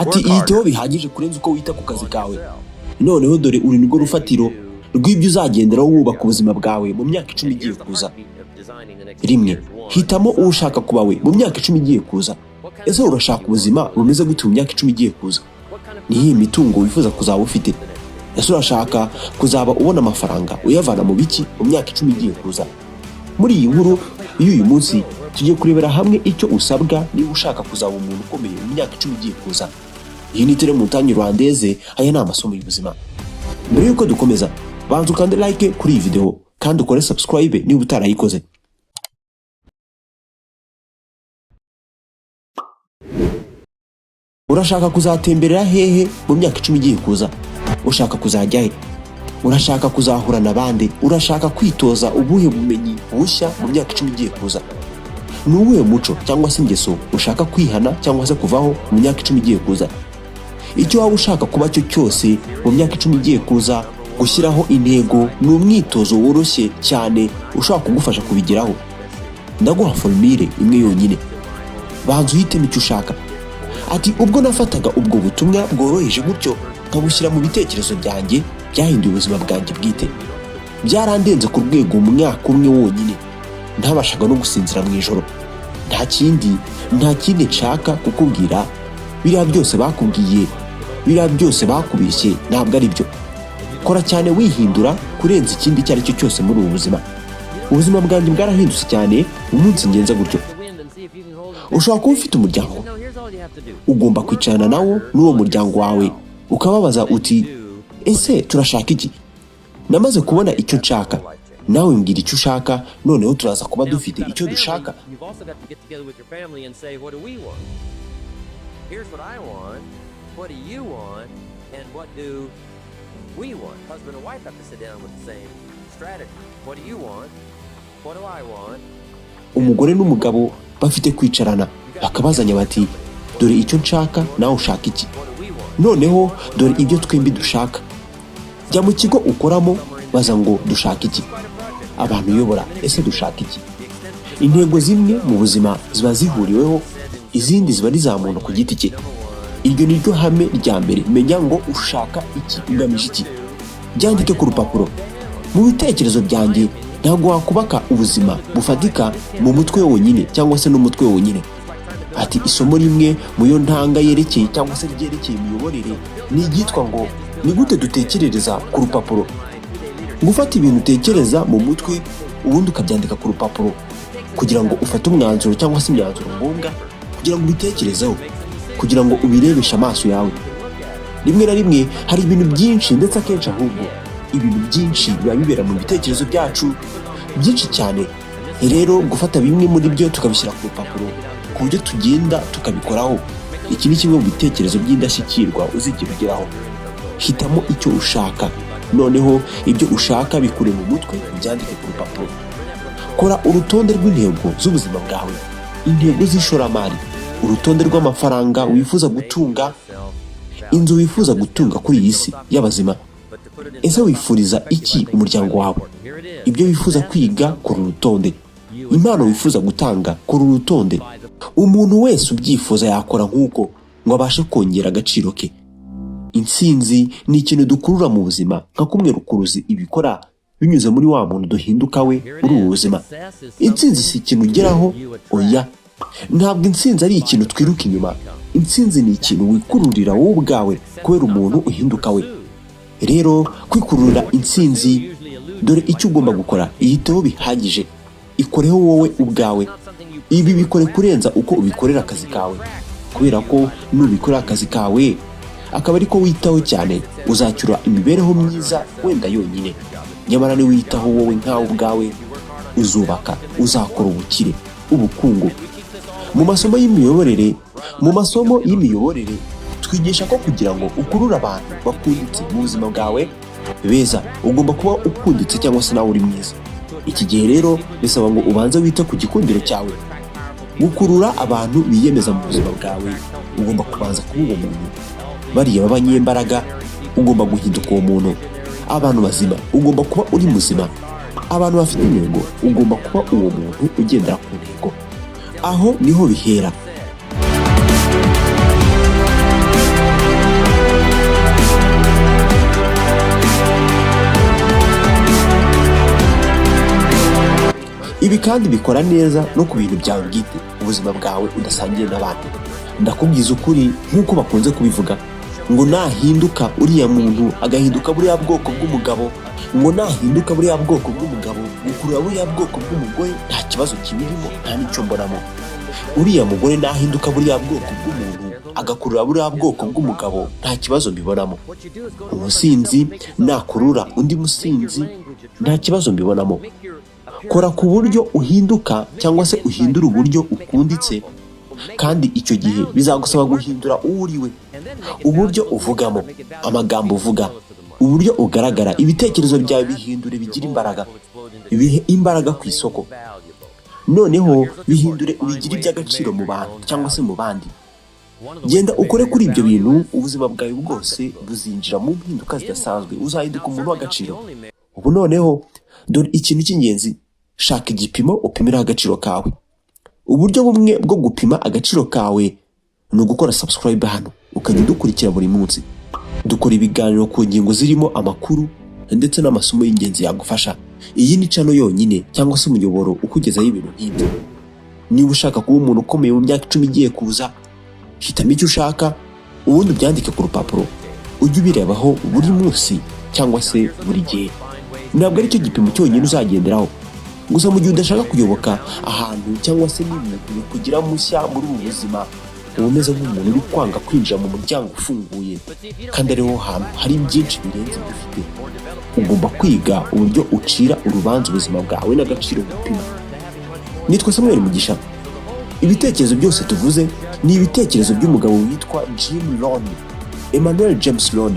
ati iyiteho bihagije kurenza uko wita ku kazi kawe. Noneho dore uri nirwo rufatiro rw'ibyo uzagenderaho wubaka ubuzima bwawe mu myaka 10 igiye kuza. Rimwe, hitamo uwo ushaka kuba we mu myaka 10 igiye kuza. Ese urashaka ubuzima bumeze gute mu myaka 10 igiye kuza? Nihe mitungo wifuza kuzaba ufite? Ese urashaka kuzaba ubona amafaranga uyavana mu biki mu myaka 10 igiye kuza? Muri iyi nkuru y'uyu munsi tugiye kurebera hamwe icyo usabwa niba ushaka kuzaba umuntu ukomeye mu myaka 10 igiye kuza. Iyi ni Tele Montagne Rwandaise, aya ni amasomo y'ubuzima. Mbere yuko dukomeza, banza ukande like kuri iyi video kandi ukore subscribe niba utarayikoze. Urashaka kuzatemberera hehe mu myaka 10 igiye kuza? Ushaka kuzajya he? Urashaka kuzahura n'abandi? Urashaka kwitoza ubuhe bumenyi bushya mu myaka 10 igiye kuza? Nuwe muco cyangwa se ingeso ushaka kwihana cyangwa se kuvaho mu myaka 10 igiye kuza? Icyo waba ushaka kuba cyo cyose mu myaka 10 igiye kuza, gushyiraho intego ni umwitozo woroshye cyane ushaka kugufasha kubigeraho. Ndaguha formule imwe yonyine. Banza uhitemo icyo ushaka. Ati ubwo nafataga ubwo butumwa bworoheje gutyo nkabushyira mu bitekerezo byanjye, byahinduye ubuzima bwanjye bwite. Byarandenze ku rwego umwaka umwe wonyine ntabashaga no gusinzira mu ijoro. Nta kindi nshaka kukubwira. Biriya byose bakubwiye, biriya byose bakubeshye ntabwo ari byo. Kora cyane wihindura kurenza ikindi icyo ari cyo cyose muri ubu buzima. Ubuzima bwanjye bwarahindutse cyane umunsi ngenza gutyo. Ushobora kuba ufite umuryango, ugomba kwicarana nawo n'uwo muryango wawe ukababaza uti ese turashaka iki? Namaze kubona icyo nshaka, nawe mbwira icyo ushaka, noneho turaza kuba dufite icyo dushaka. Here's what I want, what do you want, and what do we want? Husband and wife have to sit down with the same strategy. What do you want? What do I want? Umugore n'umugabo bafite kwicarana bakabazanya bati dore icyo nshaka, nawe ushaka iki? Noneho dore ibyo twembi dushaka. Jya mu kigo ukoramo baza ngo dushaka iki? Abantu uyobora ese dushaka iki? Intego zimwe mu buzima ziba zihuriweho, izindi ziba ari za muntu ku giti cye. Iryo ni ryo hame rya mbere. Menya ngo ushaka iki, ugamije iki. Byandike ku rupapuro. Mu bitekerezo byanjye ntabwo wakubaka ubuzima bufatika mu mutwe wonyine cyangwa se n'umutwe wonyine. Ati isomo rimwe mu yo ntanga yerekeye cyangwa se ryerekeye imiyoborere ni iryitwa ngo ni gute dutekerereza ku rupapuro. Gufata ibintu utekereza mu mutwe ubundi ukabyandika ku rupapuro kugira ngo ufate umwanzuro cyangwa se imyanzuro ngombwa, kugira ngo ubitekerezeho, kugira ngo ubirebeshe amaso yawe. Rimwe na rimwe hari ibintu byinshi, ndetse akenshi ahubwo ibintu byinshi biba bibera mu bitekerezo byacu, byinshi cyane. Rero gufata bimwe muri byo tukabishyira ku rupapuro ku buryo tugenda tukabikoraho. Iki ni kimwe mu bitekerezo by'indashyikirwa uzigira ugeraho. Hitamo icyo ushaka, noneho ibyo ushaka bikure mu mutwe ubyandike ku rupapuro. Kora urutonde rw'intego z'ubuzima bwawe, intego z'ishoramari, urutonde rw'amafaranga wifuza gutunga, inzu wifuza gutunga kuri iyi si y'abazima. Ese wifuriza iki umuryango wawe? Ibyo wifuza kwiga kuri urutonde, impano wifuza gutanga kuri urutonde. Umuntu wese ubyifuza yakora nk'uko ngo abashe kongera agaciro ke. Intsinzi ni ikintu dukurura mu buzima nka kumwe rukuruzi ibikora binyuze muri wa muntu duhinduka we muri ubu buzima. Intsinzi si ikintu ugeraho, oya. Ntabwo intsinzi ari ikintu twiruka inyuma. Intsinzi ni ikintu wikururira wowe ubwawe kubera umuntu uhinduka we. Rero kwikururira intsinzi, dore icyo ugomba gukora. Iyiteho bihagije, ikoreho wowe ubwawe. Ibi bikore kurenza uko ubikorera akazi kawe, kubera ko nubikorera akazi kawe akaba ariko witaho cyane, uzacyura imibereho myiza wenda yonyine. Nyamara ni witaho wowe nkawe ubwawe, uzubaka, uzakora ubukire, ubukungu. Mu masomo y'imiyoborere twigisha ko kugira ngo ukurure abantu bakunditse mu buzima bwawe beza, ugomba kuba ukunditse cyangwa se nawe uri mwiza. Iki gihe rero bisaba ngo ubanze wite ku gikundiro cyawe. Gukurura abantu biyemeza mu buzima bwawe, ugomba kubanza kuba uwo muntu. Bariya b'abanyembaraga, ugomba guhinduka uwo muntu. Abantu bazima, ugomba kuba uri muzima. Abantu bafite intego, ugomba kuba uwo muntu ugendera ku ntego. Aho niho bihera. ibi kandi bikora neza no ku bintu byawe bwite, ubuzima bwawe udasangiye n'abandi. Ndakubwiza ukuri nk'uko bakunze kubivuga ngo nahinduka uriya muntu agahinduka buriya bwoko bw'umugabo, ngo nahinduka buriya bwoko bw'umugabo gukurura buriya bwoko bw'umugore nta kibazo kibirimo, nta n'icyo mbonamo. Uriya mugore nahinduka buriya bwoko bw'umuntu agakurura buriya bwoko bw'umugabo nta kibazo mbibonamo. Umusinzi nakurura undi musinzi nta kibazo mbibonamo. Kora ku buryo uhinduka cyangwa se uhindura uburyo ukunditse, kandi icyo gihe bizagusaba guhindura uwo uriwe, uburyo uvugamo, amagambo uvuga, uburyo ugaragara, ibitekerezo byawe bihindure bigira imbaraga, bihe imbaraga ku isoko. Noneho bihindure ubigire iby'agaciro mu bantu cyangwa se mu bandi. Genda ukore kuri ibyo bintu, ubuzima bwawe bwose buzinjira mu mpinduka zidasanzwe, uzahinduka umuntu w'agaciro. Ubu noneho dore ikintu cy'ingenzi, shaka igipimo upimiraho agaciro kawe. Uburyo bumwe bwo gupima agaciro kawe ni ugukora subscribe hano, ukajya udukurikira buri munsi. Dukora ibiganiro ku ngingo zirimo amakuru ndetse n'amasomo y'ingenzi yagufasha. Iyi ni channel yonyine cyangwa se umuyoboro ukugezaho ibintu nk'ibyo. Niba ushaka kuba umuntu ukomeye mu myaka 10 igiye kuza, hitamo icyo ushaka ubundi ubyandike ku rupapuro, ujye ubirebaho buri munsi cyangwa se buri gihe. Ntabwo ari cyo gipimo cyonyine uzagenderaho, gusa mu gihe udashaka kuyoboka ahantu cyangwa se n'ibintu kugira mushya muri ubu buzima, umeze nk'umuntu uri kwanga kwinjira mu muryango ufunguye kandi ariho hantu hari byinshi birenze dufite. Ugomba kwiga uburyo ucira urubanza ubuzima bwawe n'agaciro gupima. Nitwa Samuel Mugisha. Ibitekerezo byose tuvuze ni ibitekerezo by'umugabo witwa Jim Rohn, Emmanuel James Rohn,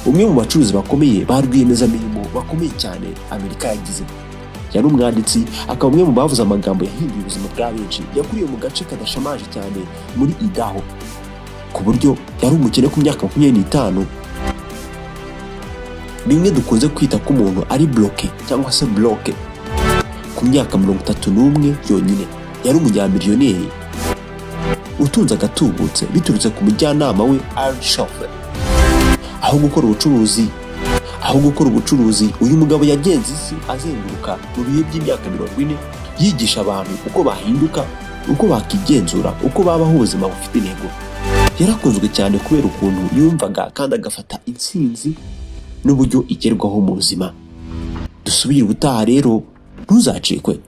umwe mu bacuruzi bakomeye ba rwiyemezamirimo bakomeye cyane Amerika yagize. Yari umwanditsi, akaba umwe mu bavuze amagambo yahinduye ubuzima bwa benshi. Yakuriye mu gace kadashamaje cyane muri Idaho, ku buryo yari umukene ku myaka 25. Bimwe dukunze kwita ko umuntu ari bloke cyangwa se bloke. Ku myaka 31 yonyine yari umunyamiliyoneri utunze agatubutse biturutse ku mujyanama we Al Schoffer. Aho gukora ubucuruzi, uyu mugabo yagenze isi azenguruka mu bihe by'imyaka 40 yigisha abantu uko bahinduka, uko bakigenzura, uko babaho ubuzima bufite intego. Yarakunzwe cyane kubera ukuntu yumvaga kandi agafata intsinzi n'uburyo igerwaho mu buzima. Dusubire ubutaha rero, ntuzacikwe.